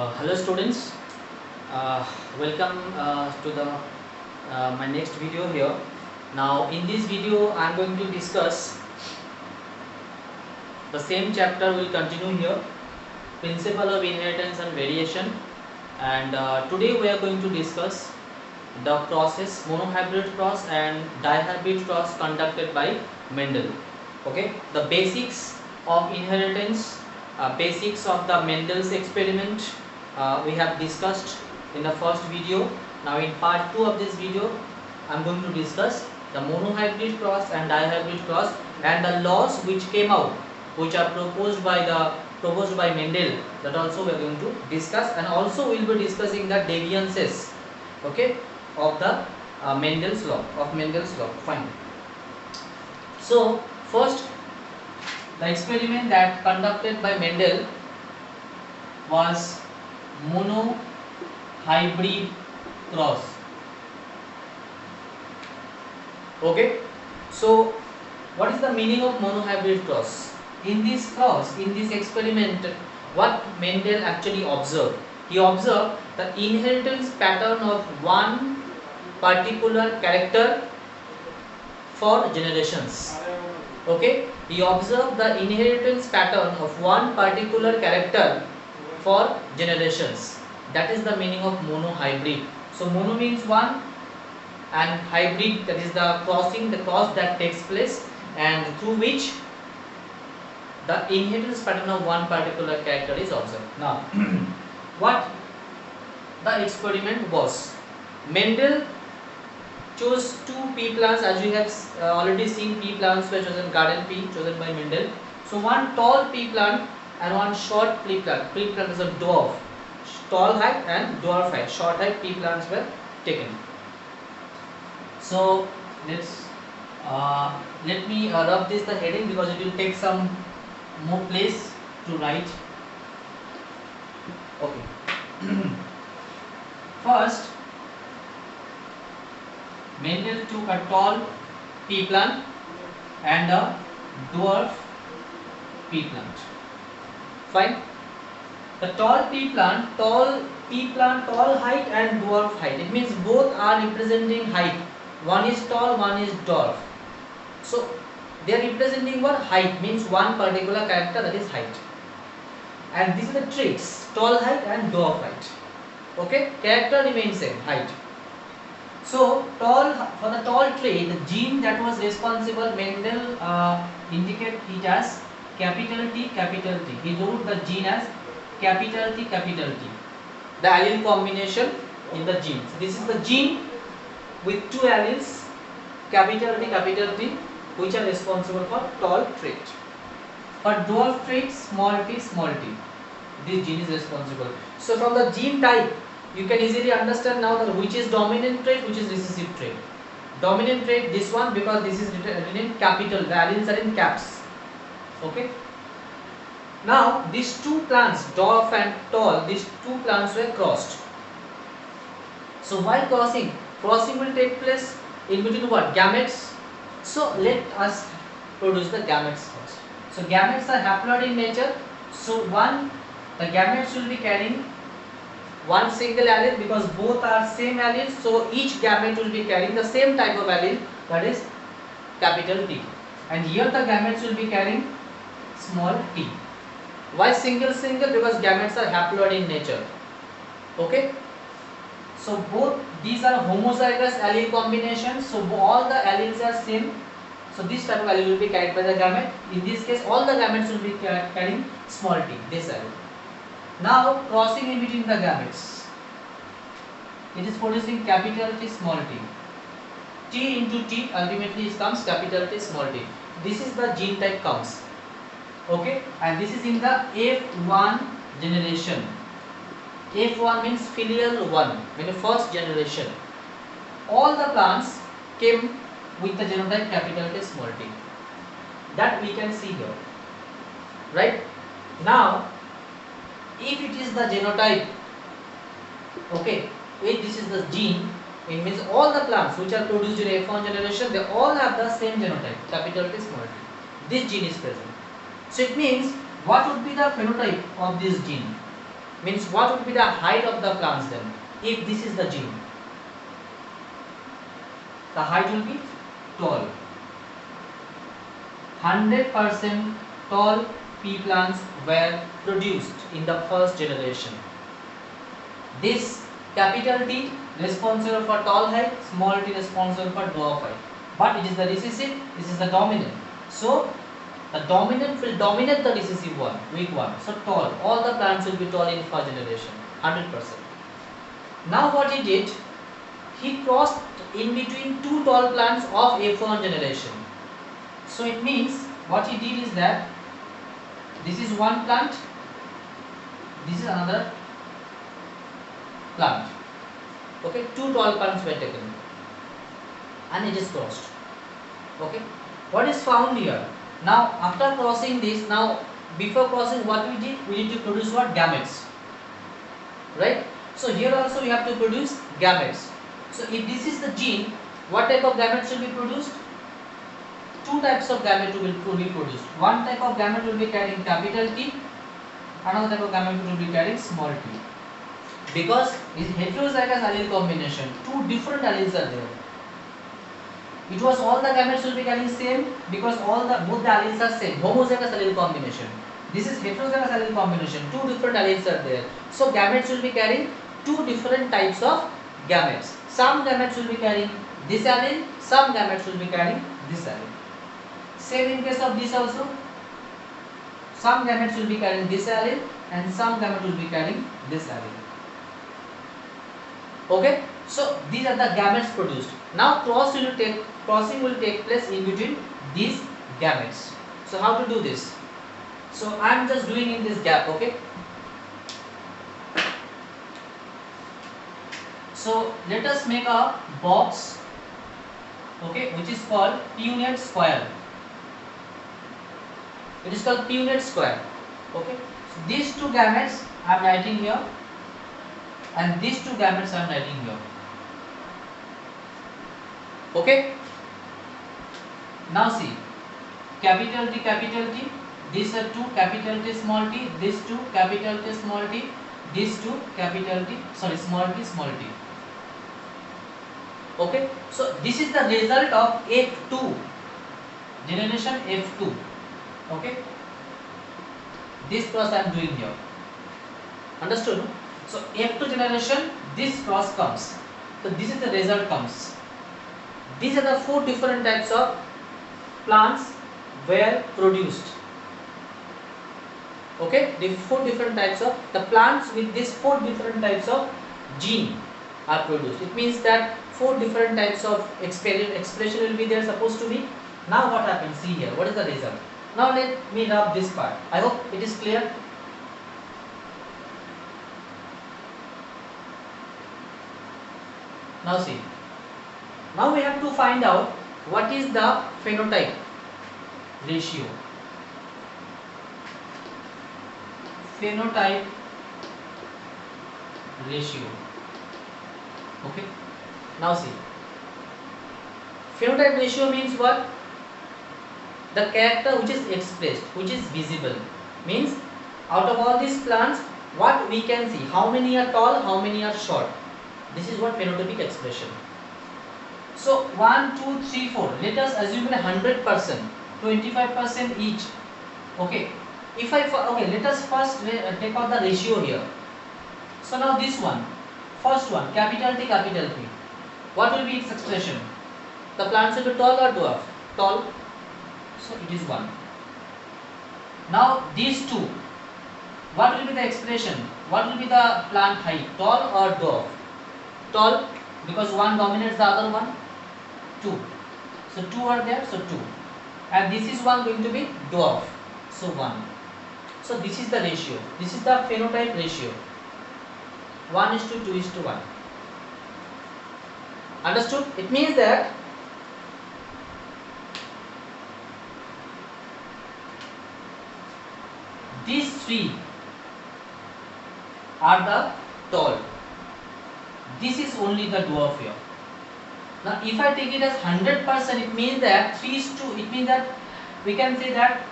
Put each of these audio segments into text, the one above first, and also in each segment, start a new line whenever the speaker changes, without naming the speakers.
Hello students, uh, welcome to the my next video here. Now in this video I am going to discuss the same chapter. Will continue here, principle of inheritance and variation, and today we are going to discuss the process monohybrid cross and dihybrid cross conducted by Mendel. Okay, the basics of inheritance, basics of the Mendel's experiment we have discussed in the first video. Now in part 2 of this video I am going to discuss the monohybrid cross and dihybrid cross and the laws which came out, which are proposed by Mendel, that also we are going to discuss, and also we will be discussing the deviances, okay, of the Mendel's law. Fine. So first, the experiment that conducted by Mendel was monohybrid cross. Okay, so what is the meaning of monohybrid cross? In this experiment, what Mendel actually observed? He observed the inheritance pattern of one particular character for generations. Okay, he observed the inheritance pattern of one particular character for generations. That is the meaning of monohybrid. So mono means one, and hybrid, that is the cross that takes place, and through which the inheritance pattern of one particular character is observed. Now, what the experiment was? Mendel chose two pea plants, as you have already seen. Pea plants were chosen, garden pea chosen by Mendel. So one tall pea plant and one short pea plant. Pea plant is a dwarf, tall height and dwarf height. Short height pea plants were taken. So let me rub this the heading because it will take some more place to write. Okay. First, Mendel took a tall pea plant and a dwarf pea plant. Fine. The tall pea plant, tall height and dwarf height. It means both are representing height. One is tall, one is dwarf. So they are representing what? Height, means one particular character, that is height. And these are the traits: tall height and dwarf height. Okay, character remains same, height. So for the tall trait, the gene that was responsible, Mendel indicate it as capital T, capital T. He wrote the gene as capital T, capital T. The allele combination in the gene. So this is the gene with two alleles, capital T, which are responsible for tall trait. For dwarf trait, small t, this gene is responsible. So from the gene type, you can easily understand now that which is dominant trait, which is recessive trait. Dominant trait, this one, because this is written in capital, the alleles are in caps. Okay. Now these two plants, dwarf and tall, these two plants were crossed. So while crossing will take place in between what? Gametes. So let us produce the gametes first. So gametes are haploid in nature. So the gametes will be carrying one single allele, because both are same alleles. So each gamete will be carrying the same type of allele, that is capital T. And here the gametes will be carrying small t. Why single? Because gametes are haploid in nature. Okay. So both these are homozygous allele combinations. So all the alleles are same. So this type of allele will be carried by the gamete. In this case, all the gametes will be carrying small t, this allele. Now crossing in between the gametes, it is producing capital T, small t. T into T ultimately comes capital T, small t. This is the gene type comes. Okay, and this is in the F1 generation. F1 means filial 1, means the first generation. All the plants came with the genotype capital T, small t. That we can see here. Right? Now, if it is the genotype, okay, if this is the gene, it means all the plants which are produced in F1 generation, they all have the same genotype, capital T, small t. This gene is present. So it means what would be the phenotype of this gene? Means what would be the height of the plants then? If this is the gene, the height will be tall. 100% tall pea plants were produced in the first generation. This capital T responsible for tall height, small t responsible for dwarf height. But it is the recessive, this is the dominant. So the dominant will dominate the recessive one, weak one. So tall, all the plants will be tall in first generation, 100%. Now what he did, he crossed in between two tall plants of F1 generation. So it means what he did is that this is one plant, this is another plant. Okay, two tall plants were taken and it is crossed. Okay, what is found here? Now after crossing this, now before crossing what we did? We need to produce what? Gametes. Right? So here also we have to produce gametes. So if this is the gene, what type of gametes will be produced? Two types of gamete will be produced. One type of gamete will be carrying capital T, another type of gamete will be carrying small t. Because in heterozygous allele combination, two different alleles are there. It was all the gametes will be carrying same because both the alleles are same. Homozygous allele combination. This is heterozygous allele combination. Two different alleles are there. So gametes will be carrying two different types of gametes. Some gametes will be carrying this allele. Some gametes will be carrying this allele. Same in case of this also. Some gametes will be carrying this allele and some gametes will be carrying this allele. Okay, so these are the gametes produced. Now crossing will take place in between these gametes. So how to do this? So I am just doing in this gap. Okay. So let us make a box. Okay, which is called Punnett square. It is called Punnett square. Okay. So these two gametes I am writing here. And these two gametes I am writing here. Okay. Now see, capital T, these are two capital T small t, these two capital T small t, these two capital T, sorry, small t small t. Okay. So this is the result of F2, generation F2. Okay. This cross I am doing here. Understood? So F2 generation, this cross comes. So this is the result comes. These are the four different types of plants were produced. Okay, the four different types of the plants with these four different types of gene are produced. It means that four different types of expression will be there supposed to be. Now what happens? See here, what is the result? Now let me rub this part. I hope it is clear. Now see, now we have to find out what is the phenotype ratio. Phenotype ratio. Okay. Now see, phenotype ratio means what? The character which is expressed, which is visible. Means out of all these plants, what we can see, how many are tall, how many are short. This is what phenotypic expression. So 1, 2, 3, 4. Let us assume 100%, 25% each. Okay. Let us first take out the ratio here. So now this one, first one, capital T, capital P. What will be its expression? The plants will be tall or dwarf? Tall. So it is 1. Now these two, what will be the expression? What will be the plant height? Tall or dwarf? Tall, because one dominates the other one. 2. So 2 are there, so 2. And this is one going to be dwarf. So 1. So this is the ratio. This is the phenotype ratio. 1:2:1. Understood? It means that these three are the tall. This is only the dwarf here. Now if I take it as 100%, it means that 3:2, it means that we can say that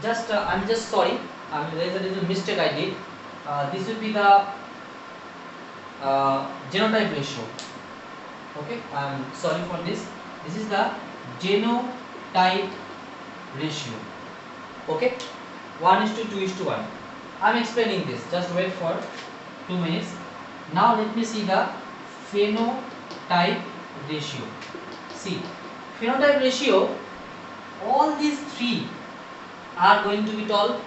I'm just sorry, there is a mistake I did. This will be the genotype ratio. Okay, I am sorry for this. This is the genotype ratio. Okay, 1:2:1. I am explaining this. Just wait for 2 minutes. Now let me see the phenotype ratio. See, phenotype ratio, all these three are going to be tall.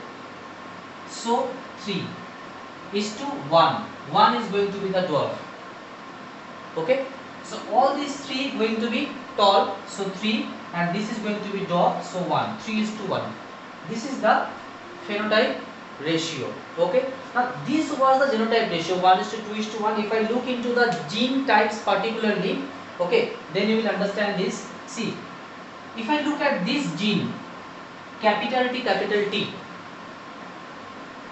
So 3:1. 1 is going to be the dwarf. Okay, so all these three going to be tall. So 3, and this is going to be dwarf. So 1. 3:1. This is the phenotype ratio. Okay, now this was the genotype ratio, 1:2:1. If I look into the gene types particularly, okay, then you will understand this. See, if I look at this gene, capital T, capital T,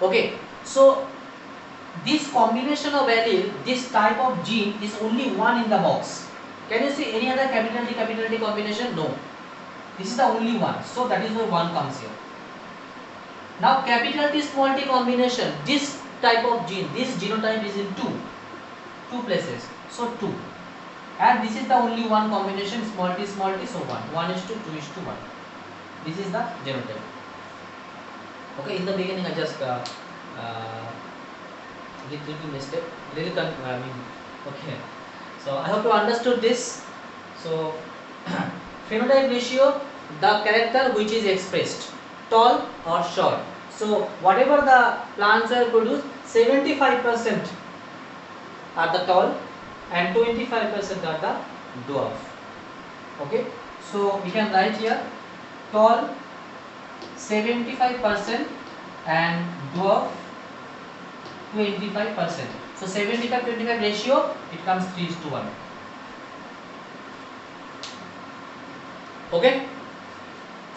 okay, so this combination of allele, this type of gene is only one in the box. Can you see any other capital T combination? No, this is the only one. So that is why 1 comes here. Now capital T small t combination, this type of gene, this genotype is in two places. So 2, and this is the only one combination, small t, so 1. 1:2:1. This is the genotype. Okay, in the beginning I just did little mistake, okay. So I hope you understood this. So phenotype ratio, the character which is expressed, tall or short. So whatever the plants are produced, 75% are the tall and 25% are the dwarf. Okay, so we can write here tall 75% and dwarf 25%. So 75-25 ratio, it comes 3:1. Okay,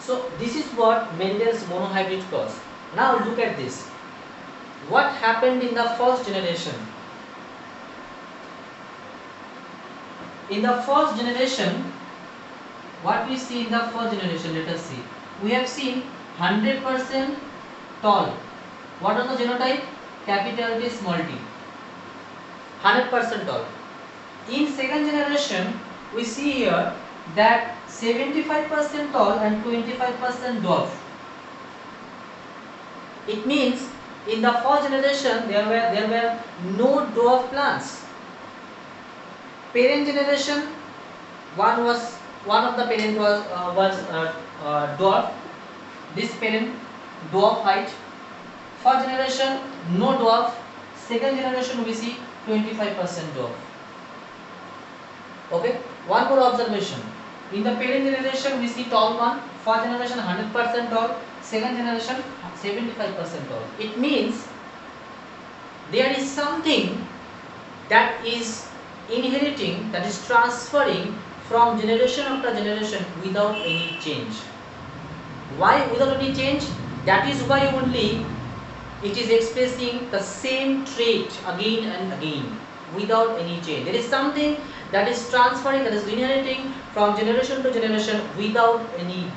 so this is what Mendel's monohybrid cross. Now look at this. What happened in the first generation? In the first generation, what we see in the first generation, let us see. We have seen 100% tall. What was the genotype? Capital T, small t. 100% tall. In second generation, we see here that 75% tall and 25% dwarf. It means in the first generation there were no dwarf plants. Parent generation, one of the parent was dwarf. This parent dwarf height. First generation no dwarf. Second generation we see 25% dwarf. Okay. One more observation. In the parent generation we see tall one. First generation 100% tall. Second generation 75% tall. It means there is something that is inheriting, that is transferring from generation after generation without any change. Why without any change? That is why only it is expressing the same trait again and again without any change. There is something that is transferring, that is inheriting from generation to generation without any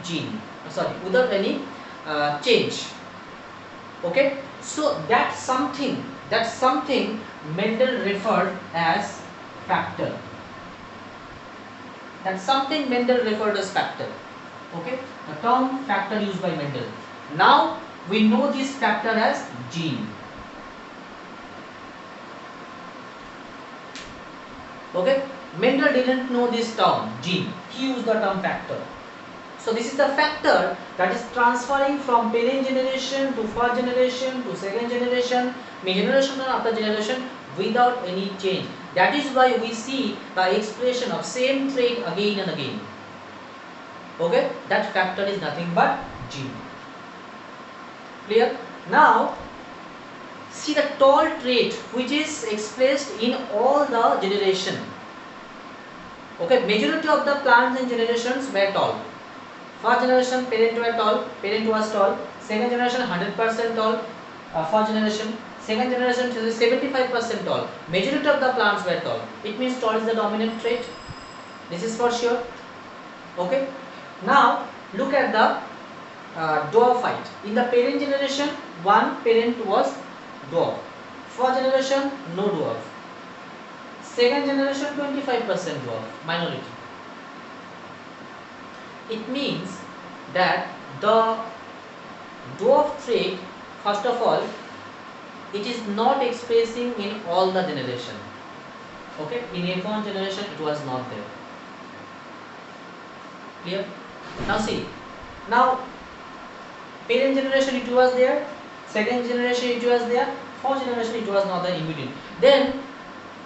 without any change. Okay, so that's something Mendel referred as factor. That's something Mendel referred as factor. Okay, the term factor used by Mendel. Now we know this factor as gene. Okay, Mendel didn't know this term gene. He used the term factor. So this is the factor that is transferring from parent generation to first generation to second generation, generation after generation without any change. That is why we see the expression of same trait again and again. Okay, that factor is nothing but gene. Clear? Now see the tall trait which is expressed in all the generation. Okay, majority of the plants and generations were tall. First generation parent was tall. Second generation 100% tall. First generation. Second generation 75% tall. Majority of the plants were tall. It means tall is the dominant trait. This is for sure. Okay. Now look at the dwarf height. In the parent generation, one parent was dwarf. First generation, no dwarf. Second generation, 25% dwarf, minority. It means that the dwarf trait, first of all, it is not expressing in all the generation. Okay, in F1 generation it was not there. Clear? Now see, now parent generation it was there, second generation it was there, fourth generation it was not there in between. Then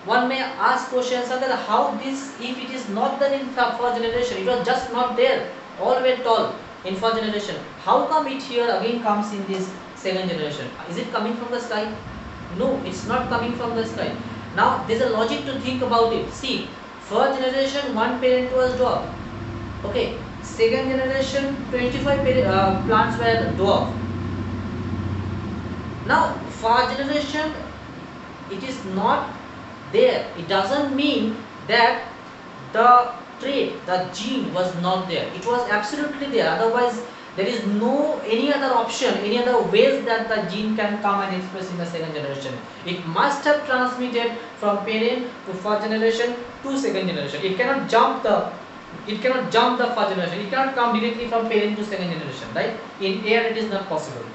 one may ask questions that how this, if it is not there in first generation, it was just not there, all were tall in first generation, how come it here again comes in this second generation? Is it coming from the sky? No, it's not coming from the sky. Now there's a logic to think about it. See, first generation one parent was dwarf. Okay, second generation 25 plants were dwarf. Now first generation it is not there. It doesn't mean that the trait, the gene was not there. It was absolutely there. Otherwise, there is no any other option, any other ways that the gene can come and express in the second generation. It must have transmitted from parent to first generation to second generation. It cannot jump the first generation. It cannot come directly from parent to second generation, right? In air, it is not possible.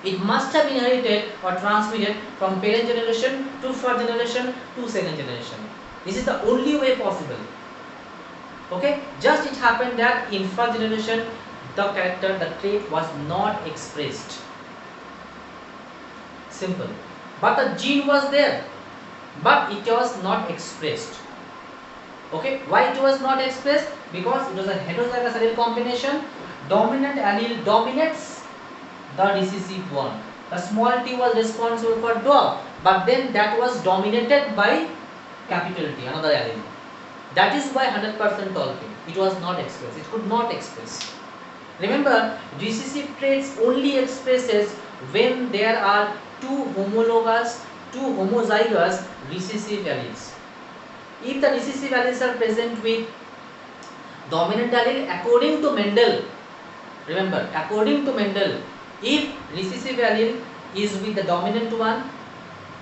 It must have inherited or transmitted from parent generation to first generation to second generation. This is the only way possible. Okay, just it happened that in first generation the character, the trait was not expressed. Simple. But the gene was there, but it was not expressed. Okay, why it was not expressed? Because it was a heterozygous allele combination. Dominant allele dominates the recessive one. The small t was responsible for dwarf, but then that was dominated by capital T, another allele. That is why 100% tall T. It was not expressed. It could not express. Remember, recessive traits only expresses when there are two homologous, two homozygous recessive alleles. If the recessive alleles are present with dominant allele, according to Mendel, remember, according to Mendel, if recessive allele is with the dominant one,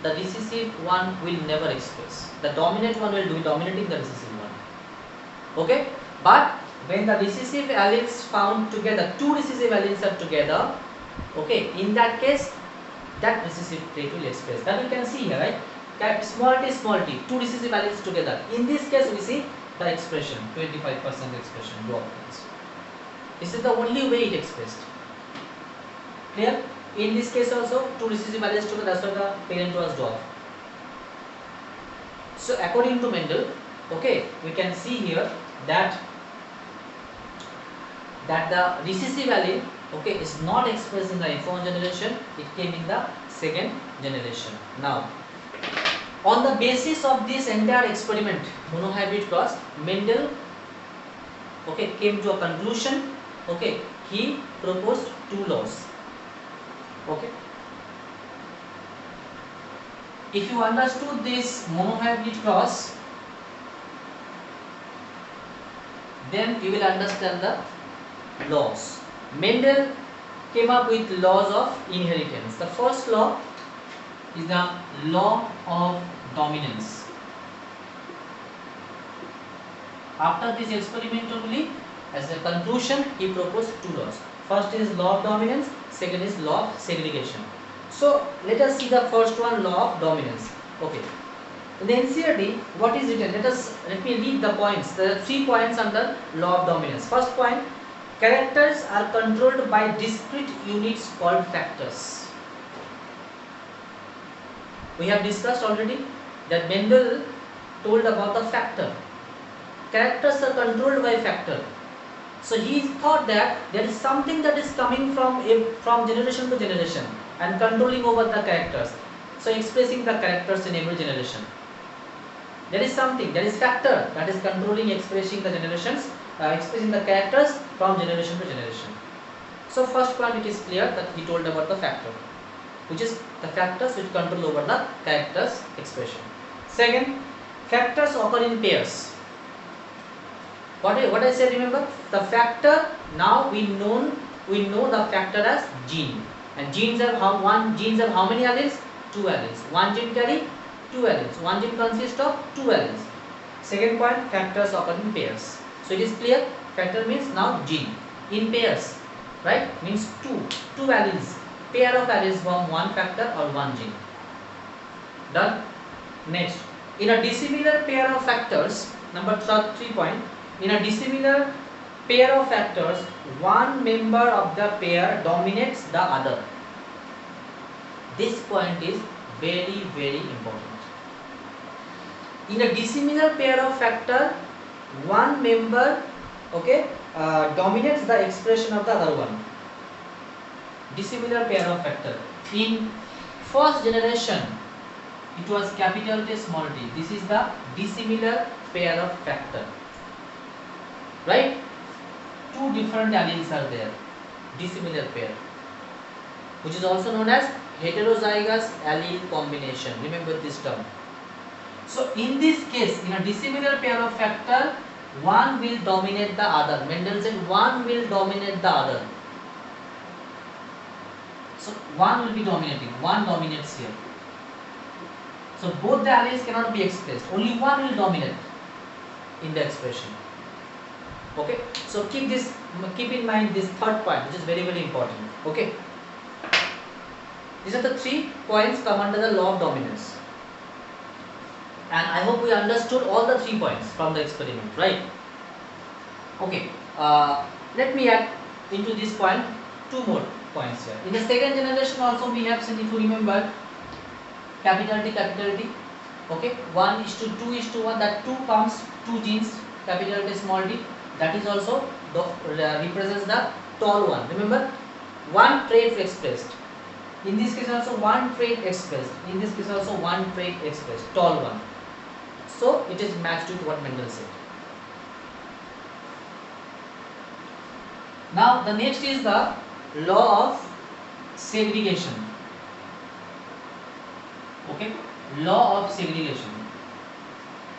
the recessive one will never express. The dominant one will be dominating the recessive one. Okay? But when the recessive alleles found together, two recessive alleles are together, okay, in that case, that recessive trait will express. That you can see here, right? Small t, two recessive alleles together. In this case, we see the expression, 25% expression, dwarf traits. This is the only way it expressed. Clear? In this case also, two recessive alleles together, that's why the parent was dwarf. So according to Mendel, okay, we can see here that the recessive allele, okay, is not expressed in the F1 generation, it came in the second generation. Now, on the basis of this entire experiment, monohybrid cross, Mendel, okay, came to a conclusion, okay, he proposed two laws. Okay. If you understood this monohybrid cross, then you will understand the laws. Mendel came up with laws of inheritance. The first law is the law of dominance. After this experiment only, as a conclusion, he proposed two laws. First is law of dominance, second is law of segregation. So let us see the first one, law of dominance. Okay. In the NCERT, what is written? Let me read the points. There are 3 points under law of dominance. First point, characters are controlled by discrete units called factors. We have discussed already that Mendel told about the factor. Characters are controlled by factor. So he thought that there is something that is coming from generation to generation and controlling over the characters. So expressing the characters in every generation. There is something, there is factor that is controlling, expressing the generations, expressing the characters from generation to generation. So first point, it is clear that he told about the factor, which is the factors which control over the characters expression. Second, factors occur in pairs. What I said, remember, the factor, now we know we know the factor as gene, and genes have how many alleles? 2 alleles. One gene carry 2 alleles. One gene consists of 2 alleles. Second point, factors occur in pairs. So it is clear, factor means now gene in pairs, right? Means two alleles. Pair of alleles form one factor or one gene. Done. Next, in a dissimilar pair of factors, number 3 point, in a dissimilar pair of factors, one member of the pair dominates the other. This point is very, very important. In a dissimilar pair of factor, one member, okay, dominates the expression of the other one. Dissimilar pair of factor. In first generation, it was capital T, small t. This is the dissimilar pair of factor, right? Two different alleles are there, dissimilar pair, which is also known as heterozygous allele combination. Remember this term. So in this case, in a dissimilar pair of factor, one will dominate the other. Mendel said one will dominate the other. So one will be dominating, one dominates here. So both the alleles cannot be expressed, only one will dominate in the expression. Okay, so keep in mind this third point, which is very, very important. Okay, these are the 3 points come under the law of dominance, and I hope we understood all the 3 points from the experiment, right? Okay, let me add into this point 2 more points here. In the second generation also we have seen, if you remember, capital T. Okay, 1:2:1, that 2 comes 2 genes, capital T, small t. That is also represents the tall one. Remember, one trait expressed. In this case also one trait expressed. In this case also one trait expressed, tall one. So it is matched with what Mendel said. Now the next is the law of segregation. Okay, law of segregation.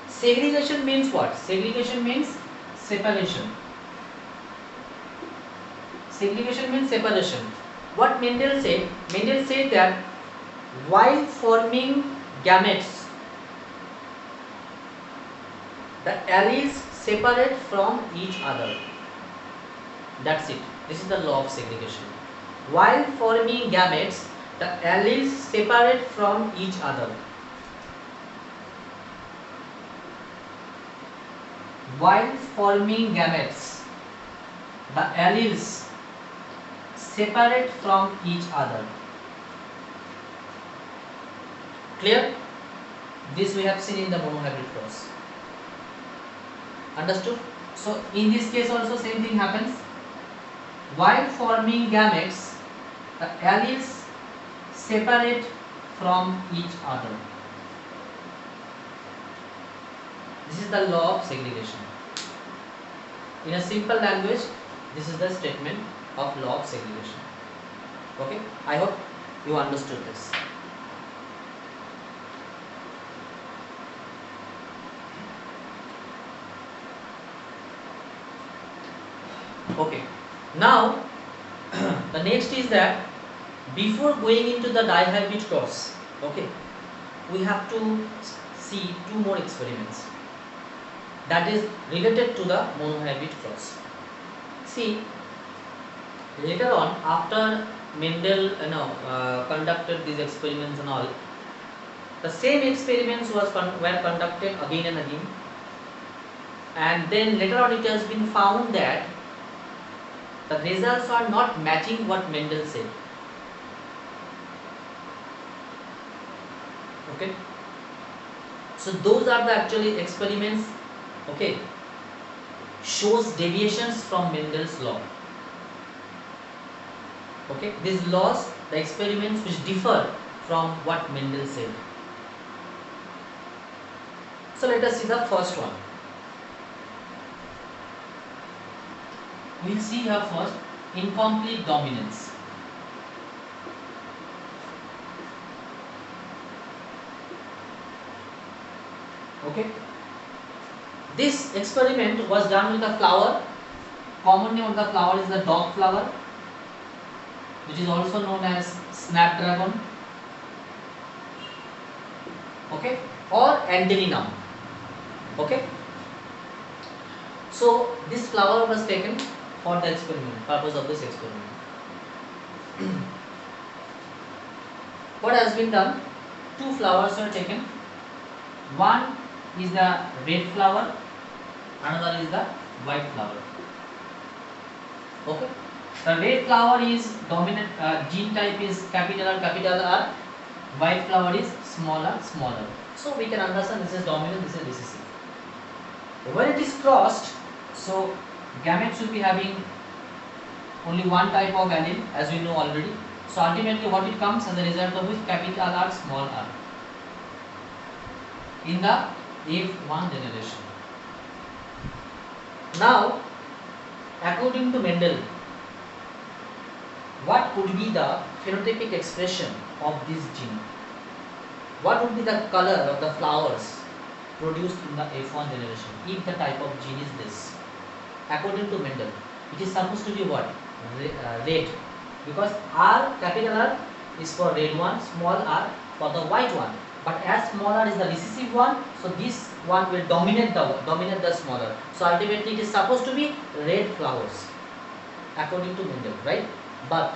Segregation means what? Segregation means separation. Segregation means separation. What Mendel said? Mendel said that while forming gametes, the alleles separate from each other. That's it. This is the law of segregation. While forming gametes, the alleles separate from each other. While forming gametes, the alleles separate from each other. Clear? This we have seen in the monohybrid cross. Understood? So in this case also same thing happens. While forming gametes, the alleles separate from each other. This is the law of segregation. In a simple language, this is the statement of law of segregation. Okay, I hope you understood this. Okay, now the next is that before going into the dihybrid cross, okay, we have to see 2 more experiments that is related to the monohybrid cross. See, later on, after Mendel conducted these experiments and all, the same experiments were conducted again and again, and then later on it has been found that the results are not matching what Mendel said. Okay, so those are the actually experiments, okay, shows deviations from Mendel's law. Okay, these laws, the experiments which differ from what Mendel said. So let us see the first one. We will see here first incomplete dominance. Okay, this experiment was done with a flower. Common name of the flower is the dog flower. which is also known as snapdragon, okay, or angelina, okay. So this flower was taken for the experiment, purpose of this experiment. What has been done? Two flowers were taken. One is the red flower, another is the white flower. Okay. The red flower is dominant, gene type is capital R. White flower is smaller. So we can understand this is dominant, this is recessive. When it is crossed, so gametes will be having only one type of allele, as we know already. So ultimately what it comes as a result of which capital R, small r in the F1 generation. Now, according to Mendel, what could be the phenotypic expression of this gene? What would be the color of the flowers produced in the F1 generation if the type of gene is this? According to Mendel, it is supposed to be what? Red, because R, capital R is for red one, small r for the white one. But as small r is the recessive one, so this one will dominate the smaller. So ultimately it is supposed to be red flowers, according to Mendel, right? But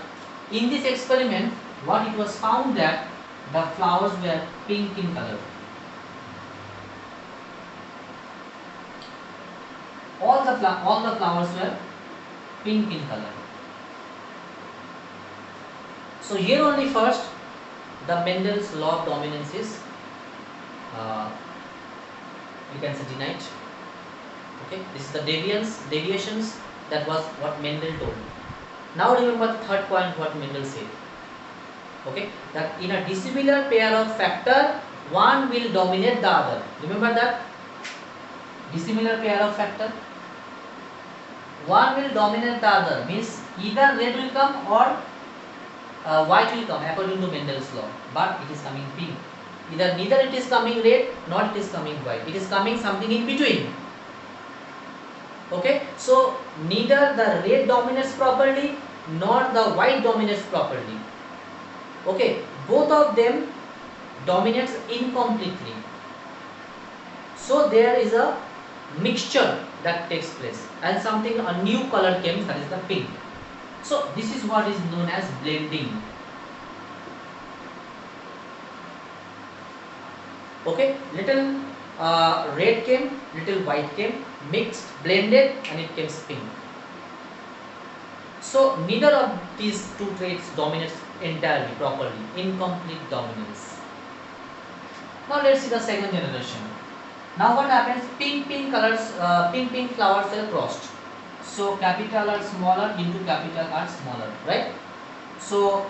in this experiment, what it was found that the flowers were pink in color. All the flowers were pink in color. So here only first the Mendel's law of dominance is you can say denied. Okay, this is the deviations, that was what Mendel told. Now remember the third point what Mendel said. Okay, that in a dissimilar pair of factor, one will dominate the other. Remember that? Dissimilar pair of factor, one will dominate the other, means either red will come or white will come according to Mendel's law, but it is coming pink. Neither it is coming red nor it is coming white. It is coming something in between. Okay, so neither the red dominates properly nor the white dominates properly. Okay, both of them dominates incompletely. So there is a mixture that takes place and something, a new color came, that is the pink. So this is what is known as blending. Okay, little red came, little white came, mixed, blended, and it came pink. So neither of these two traits dominates entirely properly, incomplete dominance. Now let's see the second generation. Now what happens? Pink colors, pink flowers are crossed. So capital R smaller into capital R smaller, right? So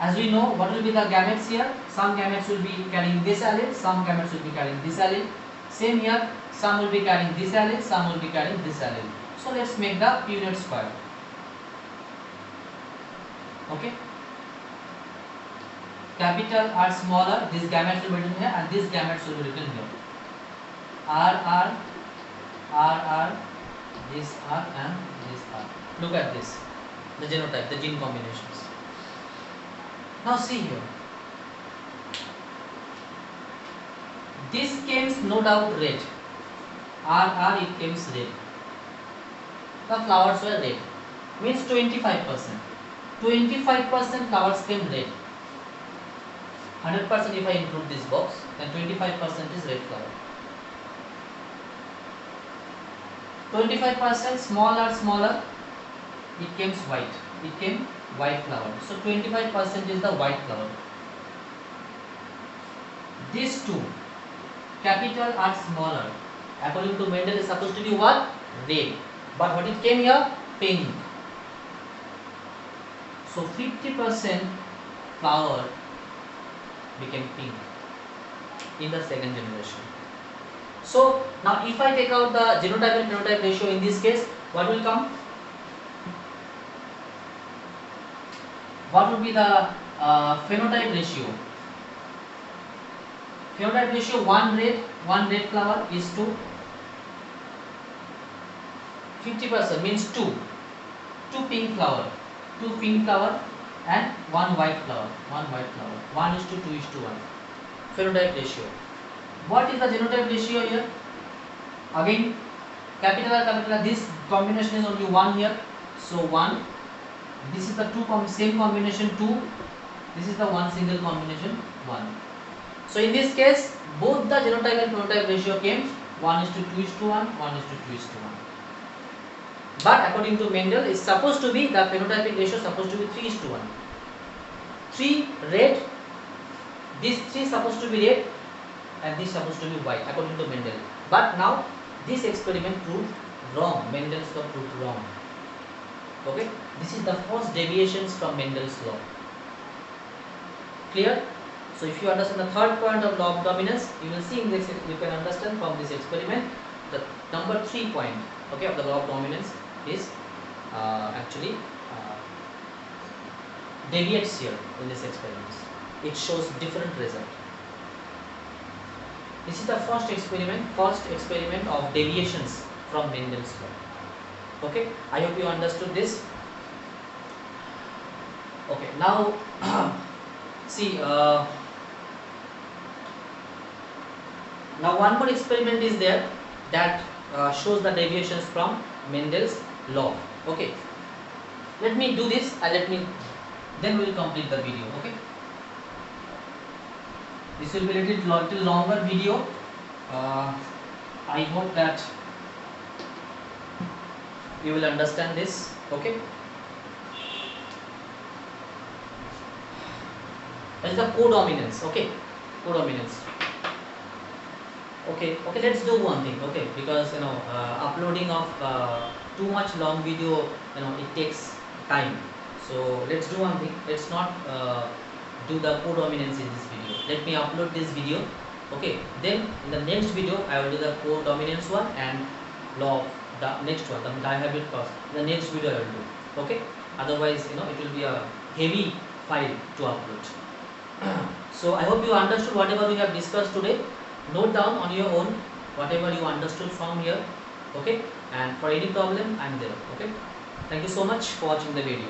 as we know, what will be the gametes here? Some gametes will be carrying this allele, some gametes will be carrying this allele. Same here, some will be carrying this allele, some will be carrying this allele. So let's make the Punnett square. Okay. Capital R smaller, this gametes will be written here and this gametes will be written here. R, this R and this R. Look at this, the genotype, the gene combinations. Now see here, this came no doubt red, R it came red, the flowers were red, means 25%. 25% flowers came red. 100% if I include this box, then 25% is red flower. 25% smaller, it came white. It came white flower. So 25% is the white flower. These two, capital R smaller, according to Mendel is supposed to be what? Red. But what it came here? Pink. So 50% flower became pink in the second generation. So now if I take out the genotype and phenotype ratio in this case, what will come? What would be the phenotype ratio? Phenotype ratio, one red flower is to 50%, means two pink flower and one white flower. 1:2:1. Phenotype ratio. What is the genotype ratio here? Again, capital R, this combination is only 1 here, so 1. This is the same combination 2. This is the one single combination 1. So in this case, both the genotype and phenotype ratio came 1:2:1, 1:2:1. But according to Mendel, it's supposed to be, the phenotypic ratio is supposed to be 3:1. 3 red, this 3 is supposed to be red, and this is supposed to be white according to Mendel. But now this experiment proved wrong. Mendel's law proved wrong. Okay, this is the first deviations from Mendel's law. Clear? So if you understand the third point of law of dominance, you will see in this, you can understand from this experiment the number 3 point, okay, of the law of dominance is actually deviates here in this experiment. It shows different result. This is the first experiment of deviations from Mendel's law. Okay, I hope you understood this. Okay, now see, now one more experiment is there that shows the deviations from Mendel's law. Okay, let me do this and then we will complete the video. Okay, this will be a little longer video. I hope that you will understand this. Okay, that is the codominance. Okay, codominance. Okay, let's do one thing. Okay, because uploading of too much long video, it takes time. So let's do one thing. Let's not do the codominance in this video. Let me upload this video. Okay, then in the next video I will do the codominance one and law of the next one, the dihabet cause. The next video I will do. Okay, otherwise it will be a heavy file to upload. So I hope you understood whatever we have discussed today. Note down on your own whatever you understood from here. Okay, and for any problem I am there. Okay, thank you so much for watching the video.